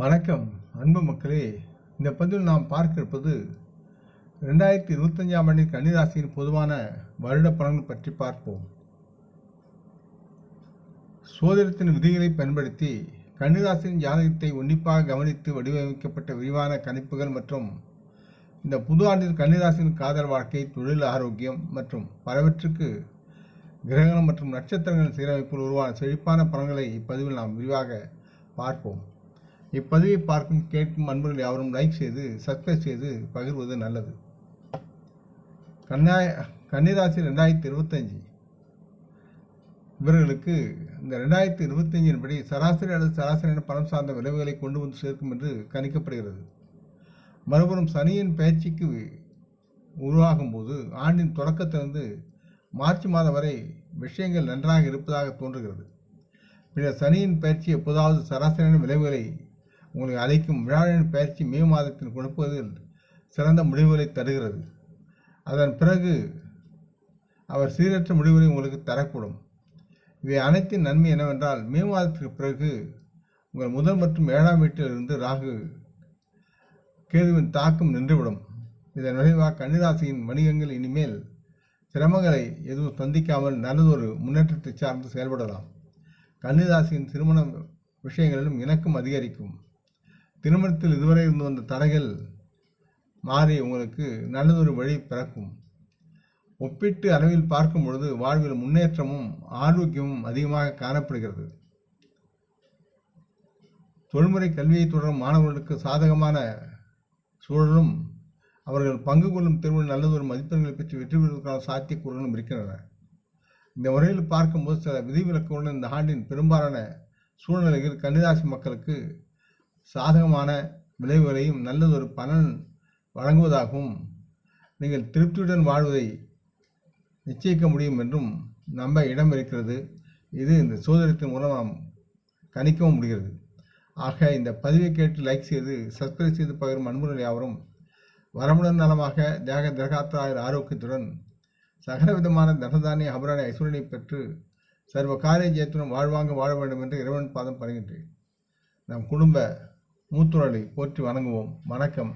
வணக்கம் அன்பு மக்களே. இந்த பதிவில் நாம் பார்க்க இருப்பது 2025ஆம் ஆண்டின் கன்னிராசியின் பொதுவான வருட பலன்கள் பற்றி பார்ப்போம். சோதிடத்தின் விதிகளை பயன்படுத்தி கன்னிராசியின் ஜாதகத்தை உன்னிப்பாக கவனித்து வடிவமைக்கப்பட்ட விரிவான கணிப்புகள் மற்றும் இந்த புது ஆண்டில் கன்னிராசியின் காதல் வாழ்க்கை, தொழில், ஆரோக்கியம் மற்றும் பலவற்றுக்கு கிரகங்கள் மற்றும் நட்சத்திரங்களின் சீரமைப்பில் உருவான செழிப்பான பலன்களை இப்பதிவில் நாம் விரிவாக பார்ப்போம். இப்பதிவை பார்க்கும் கேட்கும் அன்பர்கள் யாவரும் லைக் செய்து சப்ஸ்கிரைப் செய்து பகிர்வது நல்லது. கன்னிராசி 2025 இவர்களுக்கு இந்த 2025 படி சராசரி அல்லது சராசரியான பணம் சார்ந்த விளைவுகளை கொண்டு வந்து சேர்க்கும் என்று கணிக்கப்படுகிறது. மறுபுறம் சனியின் பயிற்சிக்கு உருவாகும் போது ஆண்டின் தொடக்கத்திலிருந்து மார்ச் மாதம் வரை விஷயங்கள் நன்றாக இருப்பதாக தோன்றுகிறது. பின்னர் சனியின் பயிற்சி எப்போதாவது சராசரியான விளைவுகளை உங்களுக்கு அளிக்கும். வியாழனின் பயிற்சி மே மாதத்தில் கொடுப்பதில் சிறந்த முடிவுகளை தருகிறது. அதன் பிறகு அவர் சீரற்ற முடிவுகளை உங்களுக்கு தரக்கூடும். இவை அனைத்தின் நன்மை என்னவென்றால், மே மாதத்திற்கு பிறகு உங்கள் முதல் மற்றும் 7ஆம் வீட்டில் இருந்து ராகு கேதுவின் தாக்கம் நின்றுவிடும். இதன் விளைவாக கன்னிராசியின் வணிகங்கள் இனிமேல் சிரமங்களை எதுவும் சந்திக்காமல் நல்லதொரு முன்னேற்றத்தை சார்ந்து செயல்படலாம். கன்னிராசியின் திருமண விஷயங்களிலும் இணக்கம் அதிகரிக்கும். திருமணத்தில் இதுவரை இருந்து வந்த தடைகள் மாறி உங்களுக்கு நல்லதொரு வழி பிறக்கும். ஒப்பீட்டு அளவில் பார்க்கும் பொழுது வாழ்வில் முன்னேற்றமும் ஆரோக்கியமும் அதிகமாக காணப்படுகிறது. தொழில்முறை கல்வியை தொடரும் மாணவர்களுக்கு சாதகமான சூழலும் அவர்கள் பங்கு கொள்ளும் தேர்வில் நல்லதொரு மதிப்பெண்களை பெற்று வெற்றி பெறுவதற்கான சாத்தியக்கூறுகளும் இருக்கின்றன. இந்த முறையில் பார்க்கும்போது சில விதிவிலக்குகளுடன் இந்த ஆண்டின் பெரும்பாலான சூழ்நிலைகள் கன்னிராசி மக்களுக்கு சாதகமான விளைவுகளையும் நல்லதொரு பலன் வழங்குவதாகவும் நீங்கள் திருப்தியுடன் வாழ்வதை நிச்சயிக்க முடியும் என்றும் நம்ப இடம் இருக்கிறது. இது இந்த சோதனத்தின் மூலம் நாம் கணிக்கவும் முடிகிறது. ஆக இந்த பதிவை கேட்டு லைக் செய்து சப்ஸ்கிரைப் செய்து பகிரும் அன்புகள் யாவரும் வரமுடன் நலமாக தேக திரகாத்திராய ஆரோக்கியத்துடன் சகல விதமான தனதானிய அபராணி ஐஸ்வரனை பெற்று சர்வ காரிய ஜெயத்துடன் வாழ்வாங்க வாழ வேண்டும் என்று இறைவன் பாதம் படுகின்றேன். நம் குடும்ப மூத்தோரை போற்றி வணங்குவோம். வணக்கம்.